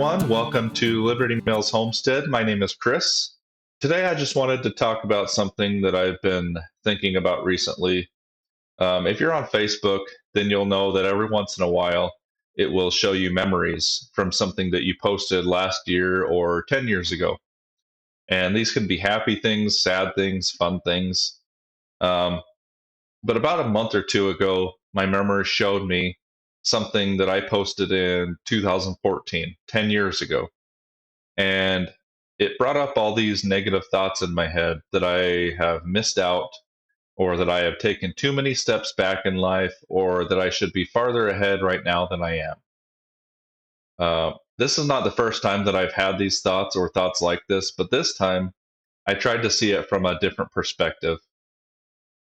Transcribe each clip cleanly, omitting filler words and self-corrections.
everyone. Welcome to Liberty Mills Homestead. My name is Chris. Today, I just wanted to talk about something that I've been thinking about recently. If you're on Facebook, then you'll know that every once in a while it will show you memories from something that you posted last year or 10 years ago. And these can be happy things, sad things, fun things. Um, but about a month or two ago, my memory showed me something that I posted in 2014, 10 years ago. And it brought up all these negative thoughts in my head that I have missed out, or that I have taken too many steps back in life, or that I should be farther ahead right now than I am. This is not the first time that I've had these thoughts or thoughts like this, but this time I tried to see it from a different perspective.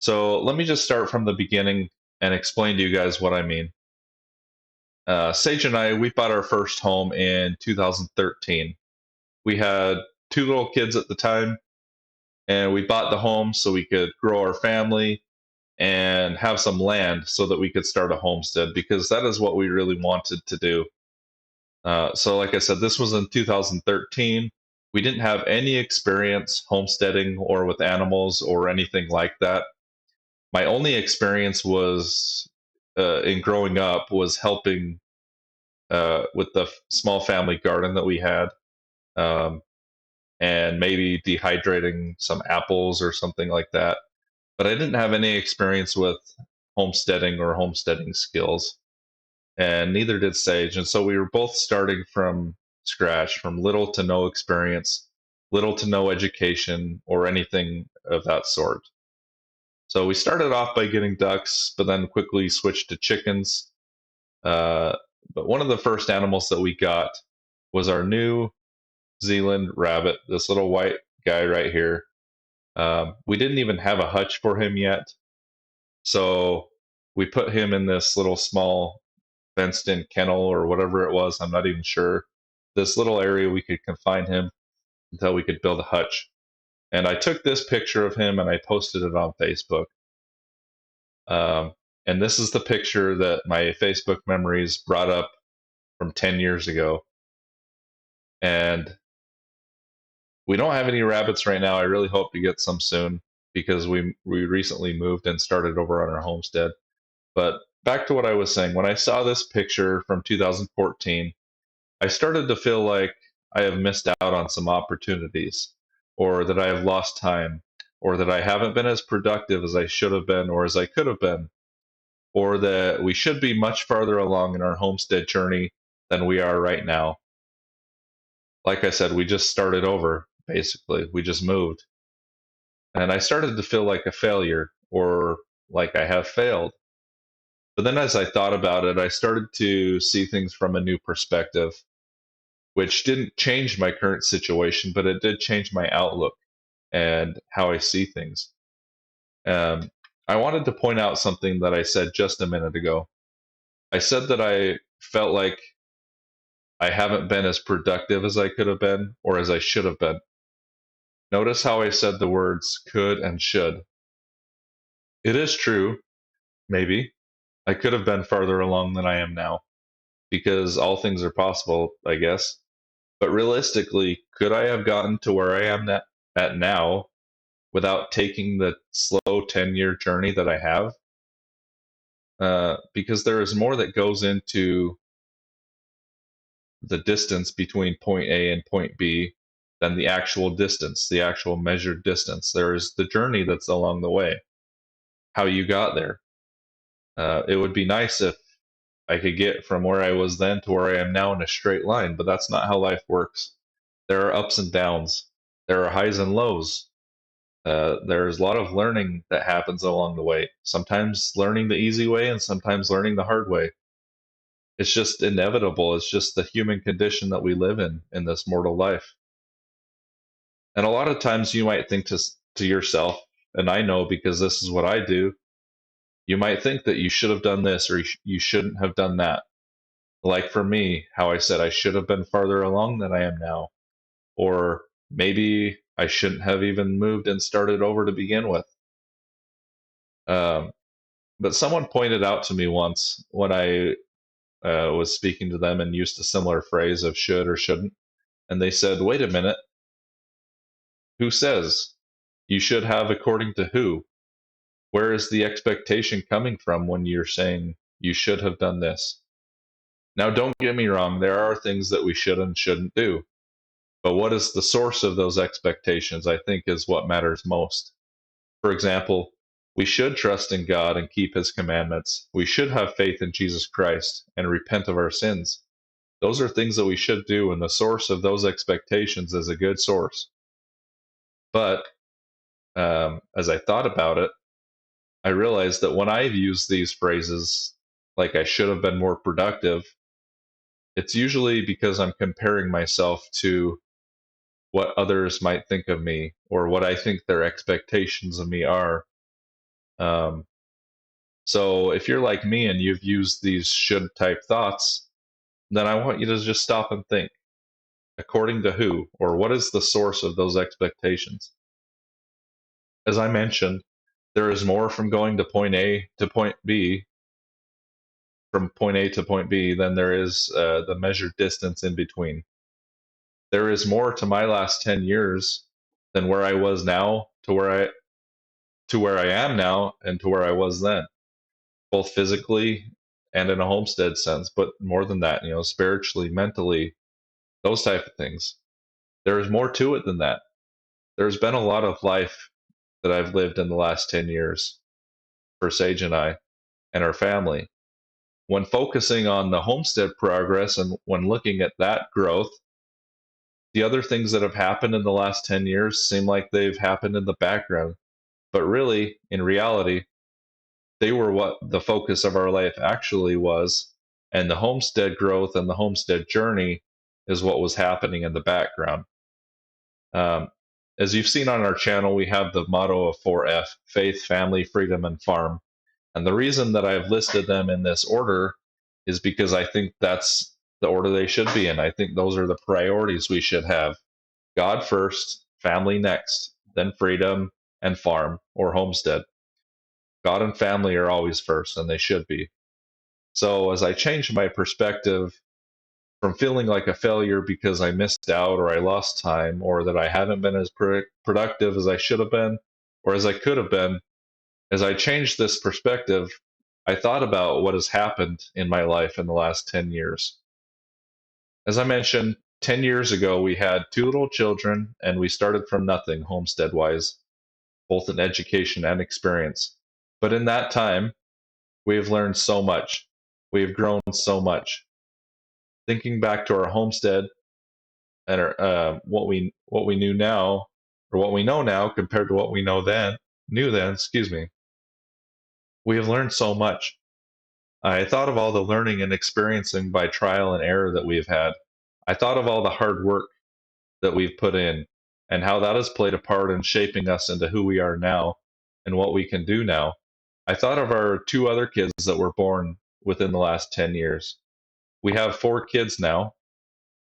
So let me just start from the beginning and explain to you guys what I mean. Sage and I, we bought our first home in 2013. We had two little kids at the time, and we bought the home so we could grow our family and have some land so that we could start a homestead, because that is what we really wanted to do. So, like I said, this was in 2013. We didn't have any experience homesteading or with animals or anything like that. My only experience was in growing up was helping with the small family garden that we had. Um, and maybe dehydrating some apples or something like that. But I didn't have any experience with homesteading or homesteading skills, and neither did Sage. And so we were both starting from scratch, from little to no experience, little to no education, or anything of that sort. So we started off by getting ducks, but then quickly switched to chickens. Uh, but one of the first animals that we got was our New Zealand rabbit, this little white guy right here. We didn't even have a hutch for him yet. So we put him in this little small fenced in kennel or whatever it was. I'm not even sure. This little area we could confine him until we could build a hutch. And I took this picture of him and I posted it on Facebook. Um, and this is the picture that my Facebook memories brought up from 10 years ago. And we don't have any rabbits right now. I really hope to get some soon, because we recently moved and started over on our homestead. But back to what I was saying, when I saw this picture from 2014, I started to feel like I have missed out on some opportunities, or that I have lost time, or that I haven't been as productive as I should have been or as I could have been, or that we should be much farther along in our homestead journey than we are right now. Like I said, we just started over, basically. We just moved. And I started to feel like a failure, or like I have failed. But then as I thought about it, I started to see things from a new perspective, which didn't change my current situation, but it did change my outlook and how I see things. Um, I wanted to point out something that I said just a minute ago. I said that I felt like I haven't been as productive as I could have been or as I should have been. Notice how I said the words could and should. It is true, maybe. I could have been farther along than I am now, because all things are possible, I guess. But realistically, could I have gotten to where I am at now without taking the slow 10-year journey that I have? Because there is more that goes into the distance between point A and point B than the actual distance, the actual measured distance. There is the journey that's along the way, how you got there. It would be nice if I could get from where I was then to where I am now in a straight line, but that's not how life works. There are ups and downs, there are highs and lows. There's a lot of learning that happens along the way. Sometimes learning the easy way, and sometimes learning the hard way. It's just inevitable. It's just the human condition that we live in this mortal life. And a lot of times you might think to yourself, and I know because this is what I do, you might think that you should have done this, or you shouldn't have done that. Like for me, how I said I should have been farther along than I am now. Or maybe I shouldn't have even moved and started over to begin with. Um, but someone pointed out to me once, when I was speaking to them and used a similar phrase of should or shouldn't. And they said, wait a minute, who says you should have according to who? Where is the expectation coming from when you're saying you should have done this? Now, don't get me wrong, there are things that we should and shouldn't do. But what is the source of those expectations, I think, is what matters most. For example, we should trust in God and keep his commandments. We should have faith in Jesus Christ and repent of our sins. Those are things that we should do, and the source of those expectations is a good source. But as I thought about it, I realized that when I've used these phrases, like I should have been more productive, it's usually because I'm comparing myself to what others might think of me or what I think their expectations of me are. Um, so if you're like me and you've used these should type thoughts, then I want you to just stop and think, according to who, or what is the source of those expectations? As I mentioned, there is more from going to point A to point B, from point A to point B, than there is the measured distance in between. There is more to my last 10 years than where I was now to where I am now and to where I was then, both physically and in a homestead sense, but more than that, spiritually, mentally, those type of things. There is more to it than that. There's been a lot of life that I've lived in the last 10 years for Sage and I and our family. When focusing on the homestead progress and when looking at that growth, the other things that have happened in the last 10 years seem like they've happened in the background. But really, in reality, they were what the focus of our life actually was. And the homestead growth and the homestead journey is what was happening in the background. Um, as you've seen on our channel, we have the motto of 4F: faith, family, freedom, and farm. And the reason that I've listed them in this order is because I think that's the order they should be in. I think those are the priorities we should have: God first, family next, then freedom and farm or homestead. God and family are always first, and they should be. So as I changed my perspective from feeling like a failure because I missed out or I lost time or that I haven't been as productive as I should have been or as I could have been, as I changed this perspective, I thought about what has happened in my life in the last 10 years. As I mentioned, 10 years ago, we had two little children and we started from nothing homestead wise, both in education and experience. But in that time, we have learned so much. We have grown so much. Thinking back to our homestead and what we knew now, or what we know now compared to what we knew then, excuse me, we have learned so much. I thought of all the learning and experiencing by trial and error that we've had. I thought of all the hard work that we've put in and how that has played a part in shaping us into who we are now and what we can do now. I thought of our two other kids that were born within the last 10 years. We have four kids now,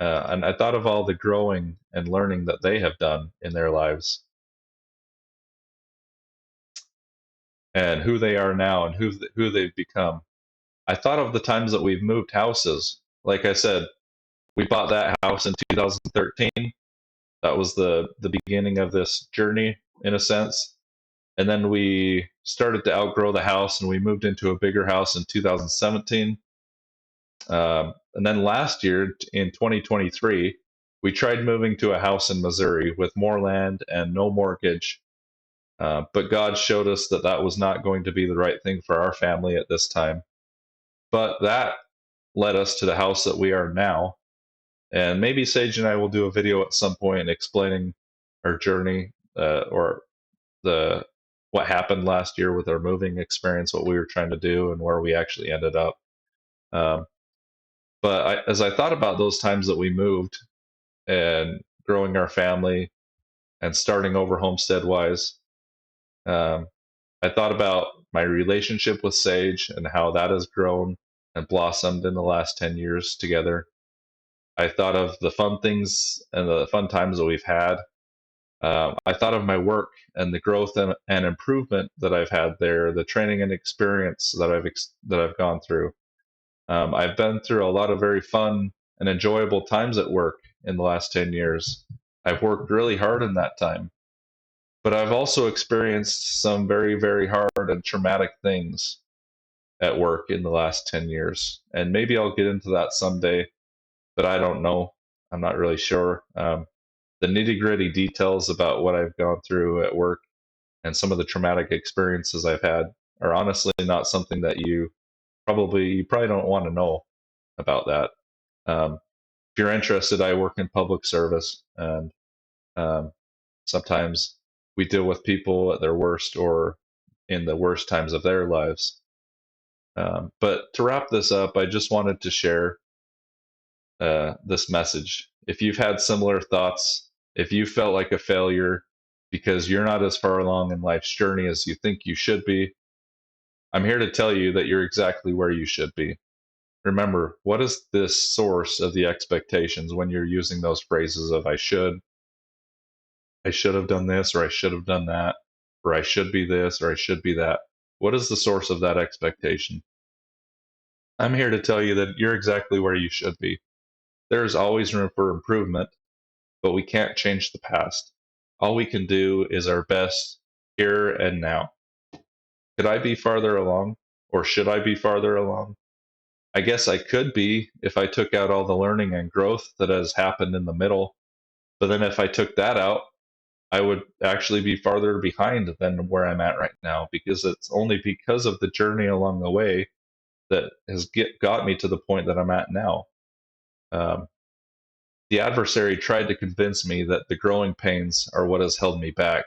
and I thought of all the growing and learning that they have done in their lives and who they are now and who they've become. I thought of the times that we've moved houses. Like I said, we bought that house in 2013. That was the beginning of this journey, in a sense. And then we started to outgrow the house and we moved into a bigger house in 2017. And then last year in 2023, we tried moving to a house in Missouri with more land and no mortgage. But God showed us that that was not going to be the right thing for our family at this time. But that led us to the house that we are now. And maybe Sage and I will do a video at some point explaining our journey or the what happened last year with our moving experience, what we were trying to do, and where we actually ended up. Um, as I thought about those times that we moved and growing our family and starting over homestead wise, um, I thought about my relationship with Sage and how that has grown and blossomed in the last 10 years together. I thought of the fun things and the fun times that we've had. I thought of my work and the growth and improvement that I've had there, the training and experience that I've gone through. I've been through a lot of very fun and enjoyable times at work in the last 10 years. I've worked really hard in that time, but I've also experienced some very, very hard and traumatic things at work in the last 10 years. And maybe I'll get into that someday, but I don't know. I'm not really sure. The nitty gritty details about what I've gone through at work and some of the traumatic experiences I've had are honestly not something that you probably don't want to know about that. If you're interested, I work in public service, and um, sometimes we deal with people at their worst or in the worst times of their lives. But to wrap this up, I just wanted to share this message. If you've had similar thoughts, if you felt like a failure because you're not as far along in life's journey as you think you should be, I'm here to tell you that you're exactly where you should be. Remember, what is this source of the expectations when you're using those phrases of I should have done this, or I should have done that, or I should be this, or I should be that? What is the source of that expectation? I'm here to tell you that you're exactly where you should be. There is always room for improvement, but we can't change the past. All we can do is our best here and now. Could I be farther along, or should I be farther along? I guess I could be if I took out all the learning and growth that has happened in the middle. But then if I took that out, I would actually be farther behind than where I'm at right now, because it's only because of the journey along the way that has got me to the point that I'm at now. Um, the adversary tried to convince me that the growing pains are what has held me back,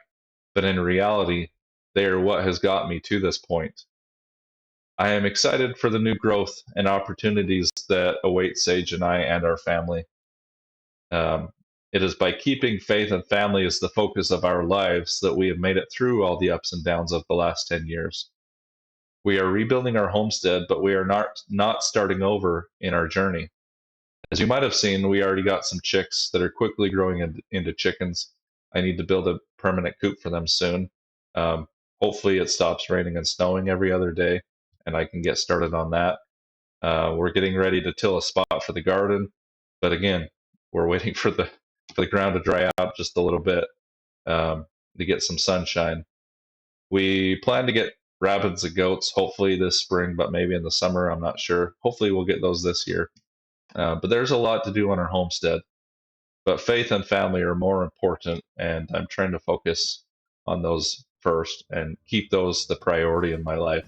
but in reality, they are what has got me to this point. I am excited for the new growth and opportunities that await Sage and I and our family. Um, it is by keeping faith and family as the focus of our lives that we have made it through all the ups and downs of the last 10 years. We are rebuilding our homestead, but we are not starting over in our journey. As you might have seen, we already got some chicks that are quickly growing into chickens. I need to build a permanent coop for them soon. Um, Hopefully, it stops raining and snowing every other day, and I can get started on that. We're getting ready to till a spot for the garden, but again, we're waiting for the ground to dry out just a little bit, to get some sunshine. We plan to get rabbits and goats hopefully this spring, but maybe in the summer. I'm not sure. Hopefully, we'll get those this year. But there's a lot to do on our homestead. But faith and family are more important, and I'm trying to focus on those first and keep those the priority in my life.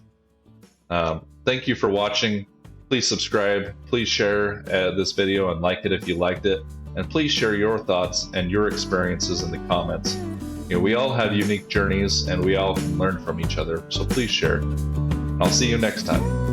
Thank you for watching. Please subscribe. Please share this video and like it if you liked it. And please share your thoughts and your experiences in the comments. We all have unique journeys, and we all can learn from each other. So please share. I'll see you next time.